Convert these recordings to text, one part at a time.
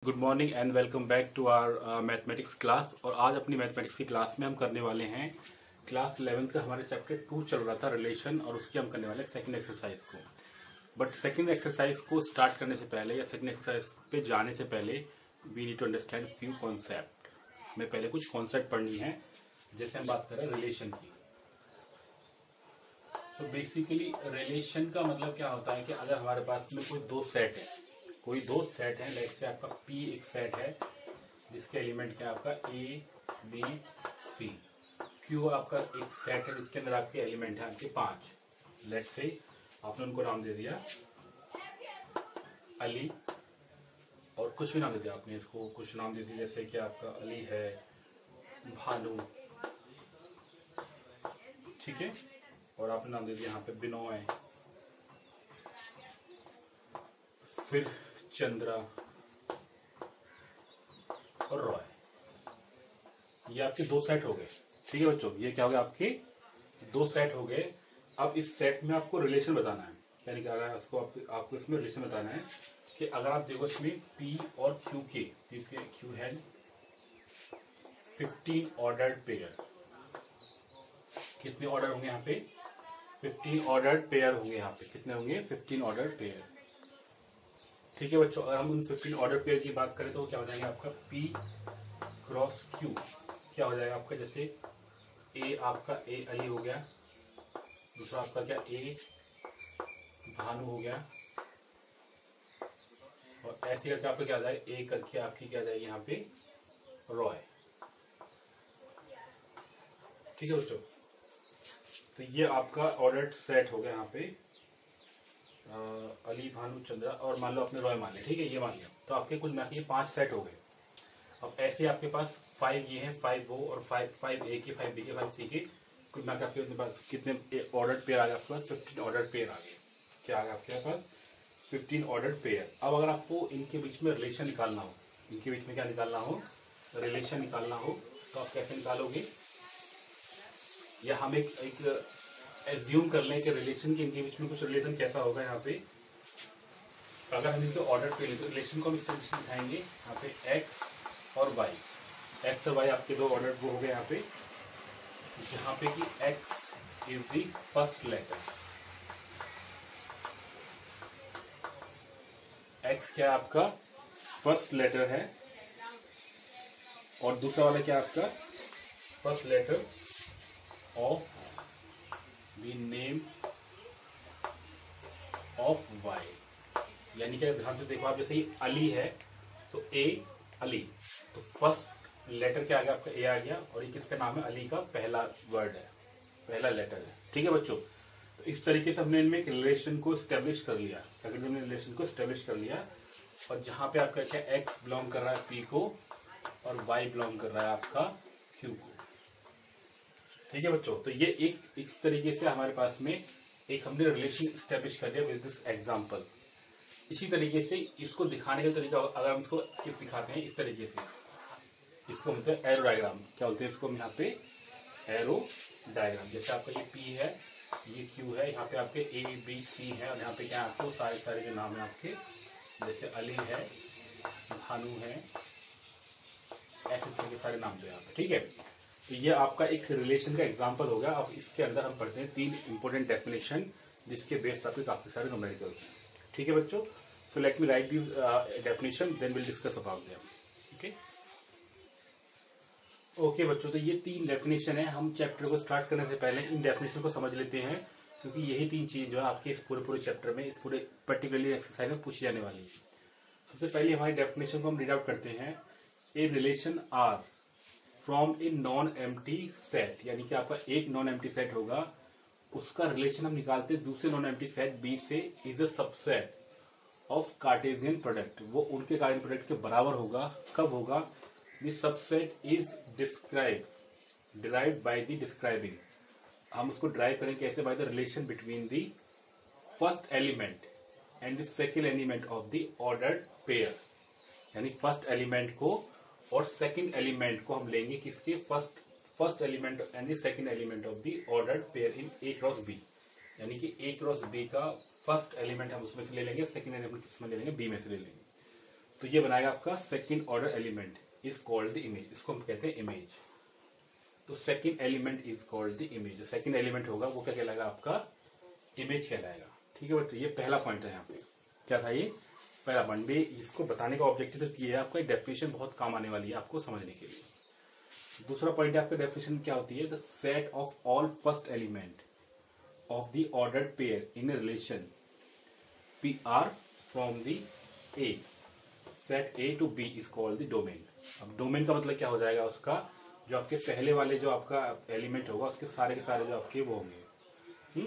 Good morning and welcome back to our mathematics class. और आज अपनी मैथमेटिक्स की क्लास में हम करने वाले हैं क्लास 11 का हमारे चैप्टर 2 चल रहा था रिलेशन, और उसकी हम करने वाले हैं सेकंड एक्सरसाइज को। बट सेकंड एक्सरसाइज को स्टार्ट करने से पहले या सेकंड एक्सरसाइज पे जाने से पहले we need to understand few concept. हमें पहले कुछ कॉन्सेप्ट पढ़नी है। जैसे हम बात कर रहे हैं रिलेशन की, तो बेसिकली रिलेशन का मतलब क्या होता है कि अगर हमारे पास में कोई दो सेट है, लाइक से आपका P एक सेट है जिसके एलिमेंट क्या है आपका A, B, C। Q आपका एक सेट है जिसके अंदर आपके एलिमेंट है आपके 5। लेट से आपने उनको नाम दे दिया अली, और कुछ भी नाम दे दिया आपने, इसको कुछ नाम दे दिया जैसे कि आपका अली है, भानु, ठीक है, और आपने नाम दे दिया यहाँ पे बिनोय, फिर चंद्रा और रॉय। ये आपके दो सेट हो गए, ठीक है बच्चों। ये क्या हो गया, आपके दो सेट हो गए। अब इस सेट में आपको रिलेशन बताना है, यानी कि अगर आपको इसमें रिलेशन बताना है कि अगर आप देखो इसमें P और Q के Q है 15 ऑर्डर्ड पेयर। कितने ऑर्डर होंगे यहाँ पे? 15 ऑर्डर्ड पेयर होंगे यहाँ पे। कितने होंगे? 15 ऑर्डर्ड पेयर, ठीक है बच्चों। अगर हम उन 15 ऑर्डर पेयर की बात करें तो क्या हो जाएगा आपका P क्रॉस Q क्या हो जाएगा आपका, जैसे A आपका A अली हो गया, दूसरा आपका क्या A भानु हो गया, और ऐसे करके आपका क्या आ जाएगा A करके आपकी क्या आ जाएगी यहाँ पे रॉय, ठीक है बच्चों। तो ये आपका ऑर्डर्ड सेट हो गया यहाँ पे अली भानु चंद्रा, और मान लो आपने रॉय मान लिया, ठीक है, ये मान लिया। तो आपके कुल मिला के 5 सेट हो गए। अब ऐसे आपके पास 5 ये है, 5 वो, और 5 ए के, 5 बी के, 5 सी के, कुल मिला के आपके पास कितने ऑर्डर्ड पेयर आ गए? आपके पास 15 ऑर्डर्ड पेयर आ गए। क्या आ गया आपके पास? 15 ऑर्डर्ड पेयर। अब अगर आपको इनके बीच में रिलेशन निकालना हो, इनके बीच में क्या निकालना हो? रिलेशन निकालना हो, तो आप कैसे निकालोगे? या हम एक एज्यूम कर लें कि रिलेशन के इनके बीच में कुछ रिलेशन कैसा होगा यहाँ पे। अगर हम इनके ऑर्डर पे तो रिलेशन को हम इस तरह से दिखाएंगे यहाँ पे एक्स और वाई। एक्स और वाई आपके दो ऑर्डर वो हो गए यहाँ पे, यहाँ पे कि X is the first letter. X क्या आपका फर्स्ट लेटर है, और दूसरा वाला क्या आपका first letter of the name of Y. यानी कि ध्यान से देखो आप, जैसे ये अली है तो ए अली, तो फर्स्ट लेटर क्या आ गया आपका? ए आ गया, और ये किसका नाम है? अली का पहला वर्ड है, पहला लेटर है, ठीक है बच्चों। तो इस तरीके से हमने इनमें एक रिलेशन को स्टेब्लिश कर लिया, अगर हमने रिलेशन को स्टेब्लिश कर लिया, और जहां पे आपका क्या एक्स बिलोंग कर रहा है पी को, और वाई बिलोंग कर रहा है आपका क्यू को, ठीक है बच्चों। तो ये एक इस तरीके से हमारे पास में एक हमने रिलेशन स्टेब्लिश कर दिया विद दिस एग्जाम्पल। इसी तरीके से इसको दिखाने का तरीका अगर हम इसको किस दिखाते हैं, इस तरीके से, इसको मतलब एरो डायग्राम क्या बोलते हैं इसको हम यहाँ पे एरो डायग्राम। जैसे आपका ये P है, ये Q है, यहाँ पे आपके A B C है, और यहाँ पे क्या आपको सारे के नाम है आपके, जैसे अली है, भानु है, ऐसे सारे नाम जो यहाँ पे, ठीक है। तो ये आपका एक रिलेशन का एग्जाम्पल हो गया। अब इसके अंदर हम पढ़ते हैं 3 इंपोर्टेंट डेफिनेशन, जिसके बेस्ड आपके काफी सारे न्यूमेरिकल्स हैं, ठीक है बच्चों। So let me write this definition, then will discuss about them, okay. Okay बच्चों, तो ये 3 डेफिनेशन है। हम चैप्टर को स्टार्ट करने से पहले इन डेफिनेशन को समझ लेते हैं, क्योंकि यही 3 चीज जो है आपके इस पूरे चैप्टर में, इस पूरे पर्टिकुलरली एक्सरसाइज में पूछी जाने वाली है। सबसे पहले हमारी डेफिनेशन को हम रीड आउट करते हैं। A relation R from a non empty set, यानी कि आपका एक नॉन एम्प्टी सेट होगा, उसका रिलेशन हम निकालते हैं दूसरे नॉन एम्प्टी सेट बी से, is a subset of Cartesian product. वो उनके कार्टेशियन प्रोडक्ट के बराबर होगा। कब होगा? This subset is derived by the describing. हम उसको ड्राइव करें कैसे? By the relation between the first element and the second element of the ordered pair. यानी फर्स्ट एलिमेंट को और सेकेंड एलिमेंट को हम लेंगे किसके? First element and the second element of the ordered pair in A cross B. यानी कि ए cross B का फर्स्ट एलिमेंट हम उसमें से ले लेंगे, सेकेंड एलिमेंट किसमें ले लेंगे? बी में से ले लेंगे। तो ये बनाएगा आपका second order element, is called the image, इसको हम कहते हैं इमेज। तो second element is called the image, जो सेकंड एलिमेंट होगा वो क्या कहलाएगा, आपका इमेज कहलाएगा। ठीक है बच्चों, ये पहला पॉइंट है यहाँ पे। क्या था ये पहला पॉइंट भी, इसको बताने का ऑब्जेक्टिव सिर्फ ये है, आपका डेफिनेशन बहुत काम आने वाली है आपको समझने के लिए। दूसरा पॉइंट है आपका डेफिनेशन क्या होती है, the set of all first element of the ordered pair in relation P R from the A set A to B is called the domain. अब डोमेन का मतलब क्या हो जाएगा, उसका जो आपके पहले वाले जो आपका एलिमेंट होगा उसके सारे के सारे जो आपके वो होंगे।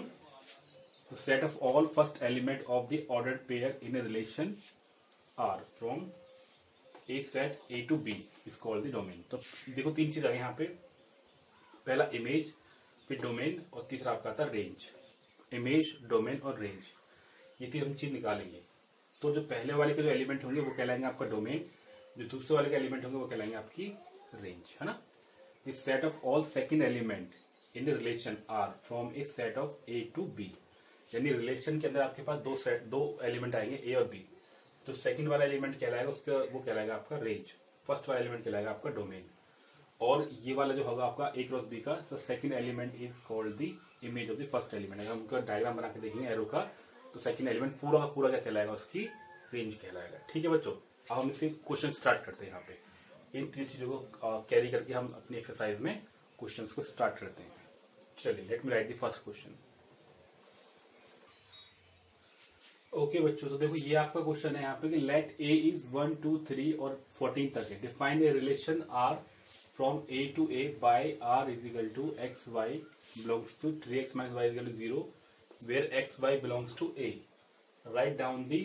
तो set of all first element of the ordered pair in relation R from A set A to B is called the domain. तो देखो तीन चीज आ गई यहाँ पे, पहला इमेज, फिर डोमेन, और तीसरा आपका आता रेंज। इमेज, डोमेन और रेंज, ये तीन हम चीज निकालेंगे। तो जो पहले वाले के जो एलिमेंट होंगे वो कहलाएंगे आपका डोमेन, जो दूसरे वाले के एलिमेंट होंगे वो कहलाएंगे आपकी रेंज, है ना। इस set of all second element in relation R from A set of A to B, यानी रिलेशन के अंदर आपके पास दो एलिमेंट आएंगे ए और बी। तो सेकंड वाला एलिमेंट कहलाएगा उसका वो कहलाएगा आपका रेंज, फर्स्ट वाला एलिमेंट कहलाएगा आपका डोमेन, और ये वाला जो होगा आपका ए क्रॉस बी का, तो second element is called the image of the first element. अगर हम उनका डायग्राम बना के देखेंगे एरो का, तो सेकंड एलिमेंट पूरा का पूरा क्या कहलाएगा, उसकी रेंज कहलाएगा। ठीक है बच्चों, अब हम इससे क्वेश्चन स्टार्ट करते हैं। यहाँ पे इन तीन चीजों को कैरी करके हम अपनी एक्सरसाइज में क्वेश्चंस को स्टार्ट करते हैं। चलिए, late me right the first question. Okay बच्चों, तो देखो ये आपका क्वेश्चन है यहाँ पे कि लेट ए इज 1 2 3 और 14 तक है। Define a relation R from A to A by R is equal to X Y belongs to 3x minus Y is equal to 0 where X Y belongs to A. Write down the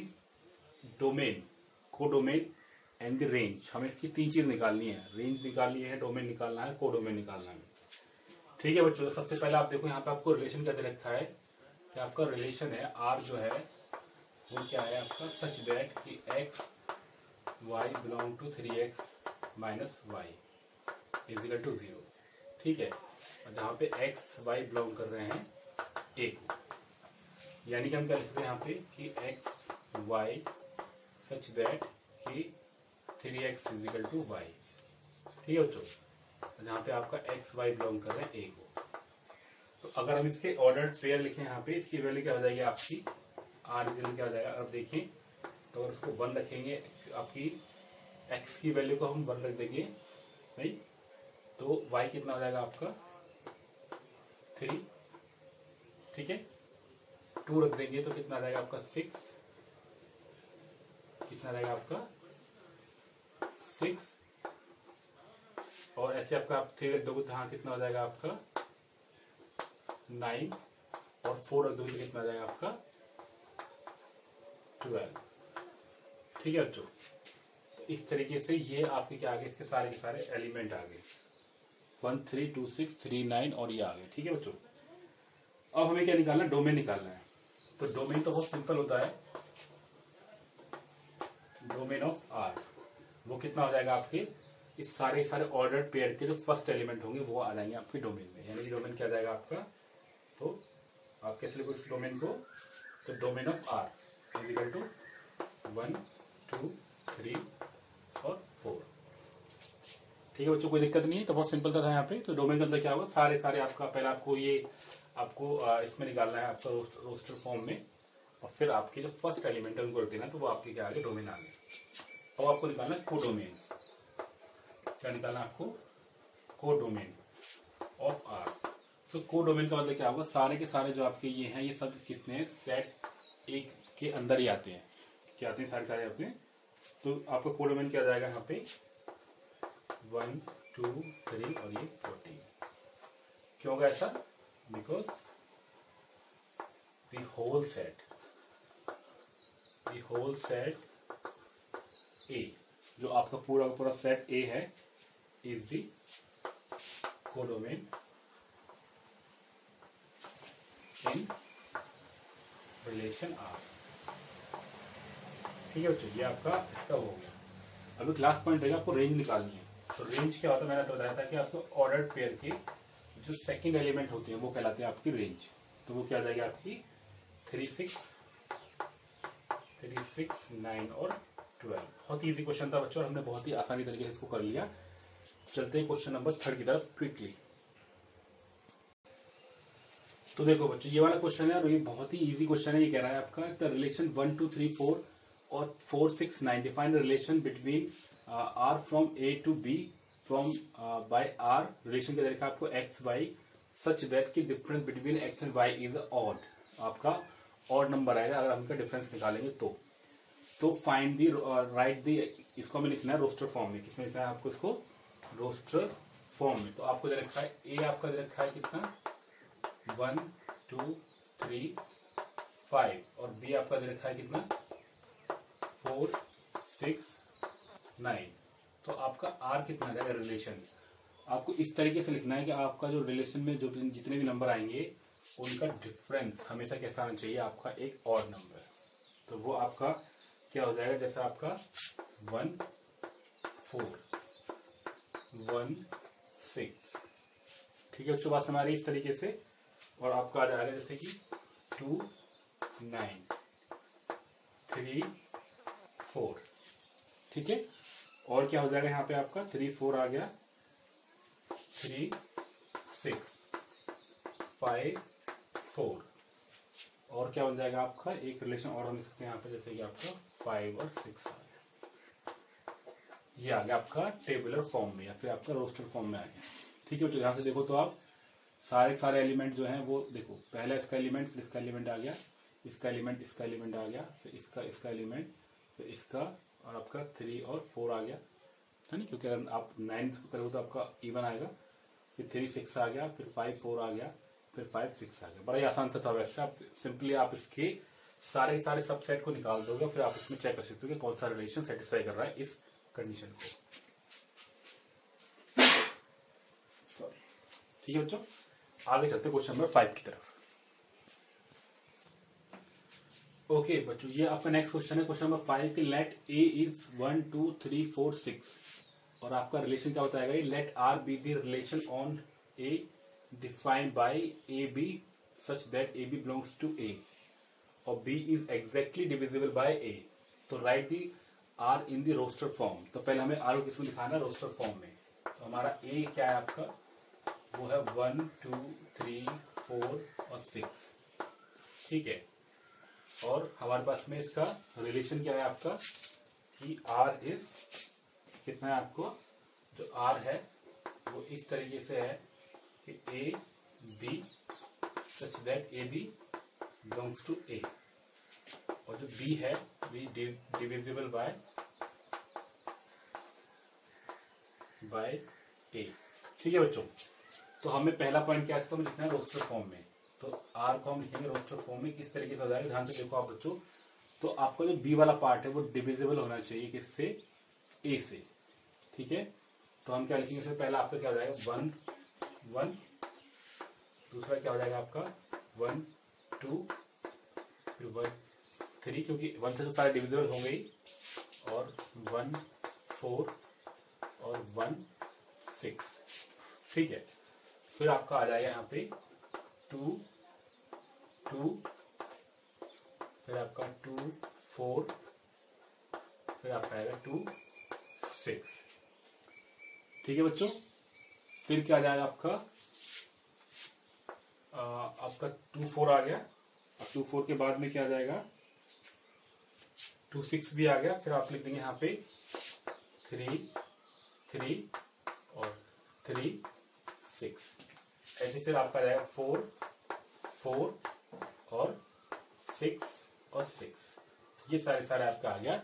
domain, codomain and the range. हमें इसकी तीन चीज निकालनी है, range निकालनी है, domain निकालना है, कोडोमेन निकालना है। ठीक है बच्चों, सबसे पहले आप देखो यहाँ पे आपको रिलेशन क्या दे रखा है कि आपका रिलेशन है आर जो है वो क्या है आपका, सच दैट कि X Y belong to 3x minus Y is equal to 0। ठीक है, और जहां पे एक्स वाई बिलोंग कर रहे हैं ए को, यानी कि हम क्या लिखते हैं यहाँ पे कि एक्स वाई सच दैट कि 3x is equal to Y. ठीक है बच्चों, जहां पे आपका एक्स वाई बिलोंग कर रहे हैं ए को। तो अगर हम इसके ऑर्डर्ड पेयर लिखें यहाँ पे, इसकी वैल्यू क्या हो जाएगी आपकी, आर इज क्या हो जाएगा। अब देखिए, तो अगर इसको 1 रखेंगे, आपकी एक्स की वैल्यू को हम 1 रख देंगे नहीं, तो वाई कितना हो जाएगा आपका 3। ठीक है, 2 रख देंगे तो कितना आ जाएगा आपका 6, कितना रहेगा आपका 6, और ऐसे आपका आप 3 रख दोगे तो हाँ कितना हो जाएगा आपका 9, और 4 रख दोगे तो कितना आ जाएगा आपका 12। ठीक है बच्चों, तो इस तरीके से ये आपके क्या आगे, इसके सारे के सारे एलिमेंट आ गए, 1 3 2 6 3 9 और ये आ गए। ठीक है बच्चों, अब हमें क्या निकालना है, डोमेन निकालना है। तो डोमेन तो बहुत सिंपल होता है, डोमेन ऑफ आर वो कितना हो जाएगा आपके, इस सारे ऑर्डर्ड पेयर के जो फर्स्ट एलिमेंट होंगे वो आ जाएंगे आपके डोमेन में, यानी कि डोमेन क्या जाएगा आपका। तो आप कैसे लिखो इस डोमेन को, तो domain of R is equal to 1 2 3 और 4। ठीक है बच्चों, कोई दिक्कत नहीं है, तो बहुत सिंपल था यहाँ पे। तो डोमेन का मतलब क्या होगा, सारे आपका पहले आपको ये आपको इसमें निकालना है आपका रोस्टर फॉर्म में, और फिर आपके जो फर्स्ट एलिमेंट है उनको रख देना, तो वो आपके क्या आगे डोमेन आ गए। अब आपको निकालना है कोडोमेन। क्या निकालना है आपको, कोडोमेन ऑफ आर। तो कोडोमेन का मतलब क्या होगा, सारे के सारे जो आपके ये हैं ये सब कितने सेट एक के अंदर ही आते हैं, क्या आते हैं सारे अपने। तो आपका कोडोमेन क्या जाएगा यहाँ पे 1 2 3 और ये 14। क्यों होगा ऐसा, because the whole set A, जो आपका पूरा सेट ए है, is the codomain in relation R. ठीक है बच्चों, ये आपका इसका हो गया। अभी क्लास पॉइंट रहेगा, आपको रेंज निकालनी है। तो रेंज क्या होता है, मैंने तो बताया था कि आपको ऑर्डर्ड पेयर के जो सेकंड एलिमेंट होते हैं वो कहलाते हैं आपकी रेंज। तो वो क्या आ जाएगी आपकी 3 6 9 और 12। बहुत ही इजी क्वेश्चन था बच्चों, हमने बहुत ही आसानी तरीके से इसको कर लिया। चलते हैं क्वेश्चन नंबर 3 की तरफ क्विकली। तो देखो बच्चों, ये वाला क्वेश्चन है और ये बहुत ही इजी क्वेश्चन है। ये कह रहा है आपका द रिलेशन 1 2 3 4 और 4 6 9 define the relation between R from A to B from by R. Relation के तरीका आपको एक्स वाई सच दैट की difference between X and Y is odd. आपका ऑड नंबर आएगा अगर हम इनका डिफरेंस निकालेंगे तो फाइंड दी राइट दी, इसको हमें लिखना है रोस्टर फॉर्म में। किसमें लिखना है आपको इसको? रोस्टर फॉर्म में। तो आपको दे रखा है ए, आपका दे रखा है कितना 1 2 3 5 और बी आपका दे रखा है कितना 4 6 9। तो आपका आर कितना रहेगा रिलेशन। आपको इस तरीके से लिखना है कि आपका जो रिलेशन में जो जितने भी नंबर आएंगे उनका डिफरेंस हमेशा कैसा आना चाहिए? आपका एक ऑड नंबर। तो वो आपका क्या हो जाएगा? जैसे आपका 1 4 1 6, ठीक है। उसके बाद हमारी इस तरीके से और आपका आ जाएगा जैसे कि 2 9 3 4, ठीक है। और क्या हो जाएगा यहाँ पे आपका 3 4 आ गया, 3 6 5 4 और क्या हो जाएगा आपका एक रिलेशन और हम लिख सकते हैं यहाँ पे जैसे कि आपका 5 और 6 आ गया। ये आ गया आपका टेबुलर फॉर्म में या फिर आपका रोस्टर फॉर्म में आ गया, ठीक है। तो यहाँ से देखो तो आप सारे एलिमेंट जो हैं वो देखो, पहला इसका एलिमेंट फिर इसका एलिमेंट आ गया, इसका एलिमेंट आ गया, फिर इसका एलिमेंट, फिर इसका और आपका 3 और 4 आ गया, है ना। क्योंकि अगर आप 9 करोगे तो आपका इवन आएगा, फिर 3 6 आ गया, फिर 5 4 आ गया, फिर 5 6 आ गया। बड़ा ही आसान सा था वैसे। आप सिंपली आप इसके सारे सबसेट को निकाल दोगे, फिर आप इसमें चेक कर सकते हो कि कौन सा रिलेशन सेटिस्फाई कर रहा है इस कंडीशन को। सॉरी, ठीक है बच्चों। आगे चलते क्वेश्चन नंबर 5 की तरफ। ओके बच्चों, ये आपका नेक्स्ट क्वेश्चन है क्वेश्चन नंबर 5 की लेट ए इज 1 2 3 4 6 और आपका रिलेशन क्या बताएगा? Let R be the relation on A defined by A B such that A B belongs to A और B is exactly divisible by A. तो write the R in the roster form. तो पहले हमें are को किसमें दिखाना है? Roster form में। तो हमारा ए क्या है आपका? वो है 1 2 3 4 और 6, ठीक है। और हमारे पास में इसका रिलेशन क्या है आपका कि आर इज कितना है? आपको जो आर है वो इस तरीके से है कि A B such that A B belongs to A और जो बी है बी डिविजिबल बाय ए, ठीक है बच्चों। तो हमें पहला पॉइंट क्या है? इसको हमें लिखना है रोस्टर फॉर्म में। तो आर को हम लिखेंगे रोस्टर फॉर्म में। किस तरीके से हो जाएगा ध्यान से देखो आप बच्चों। तो आपका जो बी वाला पार्ट है वो डिविजिबल होना चाहिए किससे? ए से, ठीक है। तो हम क्या लिखेंगे? इससे पहला आपका क्या हो जाएगा 1 1, दूसरा क्या हो जाएगा आपका 1 2, फिर 1 3 क्योंकि 1 से तो सारे डिविजिबल होंगे ही, और 1 4 और 1 6, ठीक है। फिर आपका आ जाएगा यहाँ पे 2 2, फिर आपका 2 4, फिर आपका आएगा 2 6, ठीक है बच्चों। फिर क्या आ जाएगा आपका आपका 2 4 आ गया। अब 2 4 के बाद में क्या आ जाएगा? 2 6 भी आ गया। फिर आप लिख देंगे यहाँ पे 3 3 और 3 6, ऐसे फिर आपका आ जाएगा 4 4 और 6 और 6। ये सारे आपका आ गया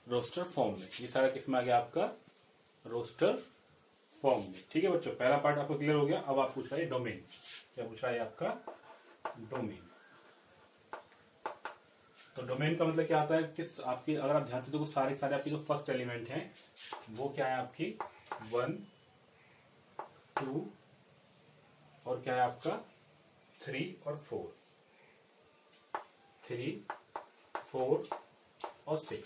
रोस्टर फॉर्म में। ये सारा किसमें आ गया? आपका रोस्टर फॉर्म में, ठीक है बच्चों। पहला पार्ट आपको क्लियर हो गया। अब आप पूछ रहे हैं डोमेन। क्या पूछ रहा है आपका? डोमेन। तो डोमेन का मतलब क्या आता है? किस आपकी अगर आप ध्यान से देखो सारे आपके जो फर्स्ट एलिमेंट हैं वो क्या है? आपकी 1 2 और क्या है आपका 3 और 4, 3 4 और 6,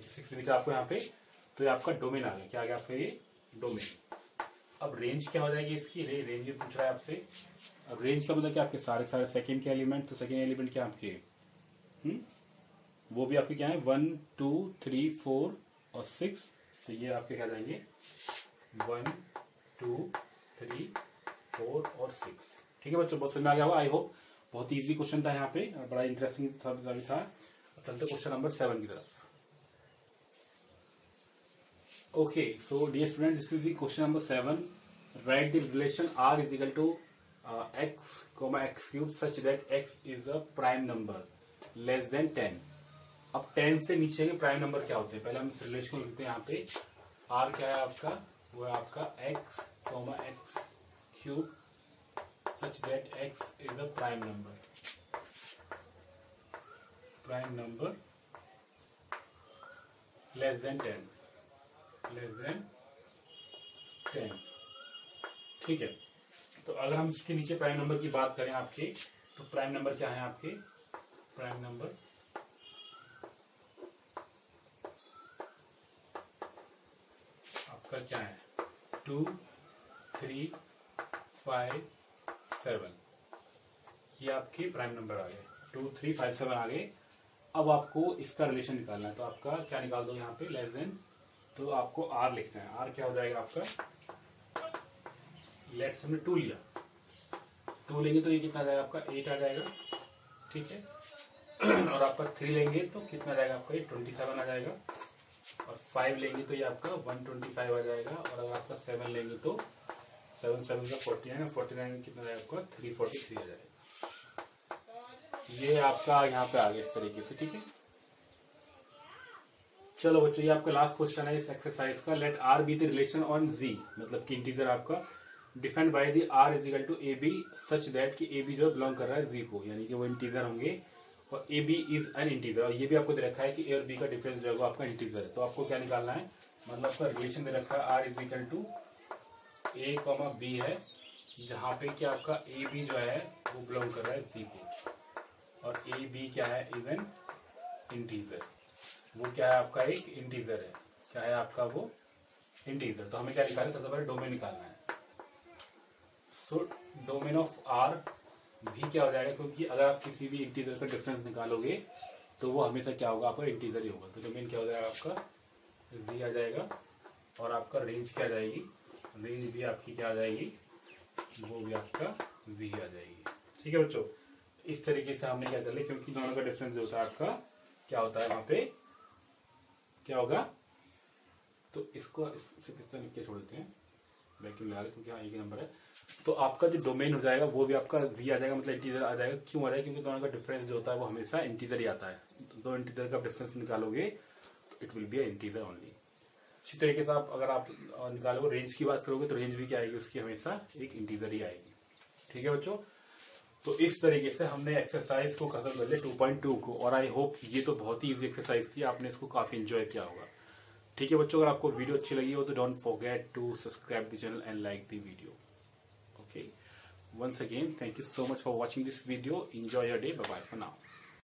6 लिखा आपको यहाँ पे। तो ये आपका डोमेन आ गया। क्या आ गया आपका? ये डोमेन। अब रेंज क्या हो जाएगी इसकी? रेंज भी पूछ रहा है आपसे। अब रेंज का मतलब क्या? आपके सारे सेकंड के एलिमेंट। तो सेकंड एलिमेंट क्या आपके वो भी आपके क्या है? 1 2 3 4 और 6, तो ये आपके क्या जाएंगे 1 2 3 4 और 6। ठीक है बच्चों, बहुत समझ में आ गया होगा आई होप। बहुत इजी क्वेश्चन था यहाँ पे और बड़ा इंटरेस्टिंग था। चलते क्वेश्चन नंबर 7 की तरफ। Okay, so dear student, this is the question number 7। Write the relation r is equal to x, x cube such that x is a prime number less than 10। अब 10 से नीचे के prime number क्या होते हैं, पहले हम इस रिलेशन को लिखते हैं। यहाँ पे r क्या है आपका, वो है आपका x, x cube such that x is a prime number less than 10। ठीक है, तो अगर हम इसके नीचे प्राइम नंबर की बात करें आपके, तो प्राइम नंबर क्या है आपके, प्राइम नंबर आपका क्या है 2 3 5 7। ये आपके प्राइम नंबर आ गए, 2 3 5 7 आ गए। अब आपको इसका रिलेशन निकालना है, तो आपका क्या निकाल दो यहाँ पे लेस देन, तो आपको r लिखना है। r क्या हो जाएगा आपका, लेट्स हमने 2 लिया, 2 लेंगे तो ये कितना आ जाएगा आपका 8 आ जाएगा। ठीक है, और आपका 3 लेंगे तो कितना आ जाएगा आपका ये 27 आ जाएगा, और 5 लेंगे तो ये आपका 125 आ जाएगा, और अगर आपका 7 लेंगे तो 7 7 का 49, 49 कितना आ जाएगा आपका 343 आ जाएगा। ये आपका यहाँ पे आ गया इस तरीके से। ठीक है, चलो बच्चों, ये आपका लास्ट क्वेश्चन है इस एक्सरसाइज का। Let r be the relation on z, मतलब कि इंटीजर आपका defined by the r is equal to A B such that कि ए बी जो बिलोंग कर रहा है z को, यानी कि वो इंटीजर होंगे और A B is an integer. और ये भी आपको दे रखा है कि ए और बी का डिफरेंस जो है वो आपका इंटीजर है। तो आपको क्या निकालना है, मतलब आपका रिलेशन दे रखा है r is equal to A comma B है, जहाँ पे कि आपका ए बी जो है वो बिलोंग कर रहा है z को, और ए बी क्या है इज एन इंटीजर। वो क्या है आपका एक इंटीजर है, क्या है आपका वो इंटीजर। तो हमें क्या निकालना है, सबसे पहले डोमेन निकालना है। सो डोमेन ऑफ आर भी क्या हो जाएगा, क्योंकि अगर आप किसी भी इंटीजर का डिफरेंस निकालोगे तो वो हमेशा क्या होगा, आपका इंटीजर ही होगा। तो डोमेन क्या हो जाएगा आपका v आ जाएगा, और आपका रेंज क्या आ जाएगी, रेंज भी आपकी क्या आ जाएगी, वो भी आपका v आ जाएगी। ठीक है बच्चों, इस तरीके से हमने क्या कर लिया, क्योंकि दोनों का डिफरेंस जो होता है आपका क्या होता है, वहां पे क्या होगा, तो इसको इस तरह लिख के छोड़ देते हैं, वैक्यूम लगा ले, क्योंकि हाँ एक नंबर है। तो आपका जो डोमेन हो जाएगा वो भी आपका v आ जाएगा, मतलब इंटीजर आ जाएगा। क्यों आ जाएगा, क्योंकि दोनों का डिफरेंस जो होता है वो हमेशा इंटीजर ही आता है। तो दो इंटीजर का डिफरेंस निकालोगे तो it will be integer only. इसी तरीके से आप अगर आप निकालोगे, रेंज की बात करोगे तो रेंज भी क्या आएगी, उसकी हमेशा एक इंटीजर ही आएगी। ठीक है बच्चों, तो इस तरीके से हमने एक्सरसाइज को खत्म कर लिया 2.2 को, और आई होप ये तो बहुत ही इजी एक्सरसाइज थी, आपने इसको काफी एंजॉय किया होगा। ठीक है बच्चों, अगर आपको वीडियो अच्छी लगी हो तो don't forget to subscribe the channel and like the video. Okay, once again thank you so much for watching this video. Enjoy your day. Bye bye for now.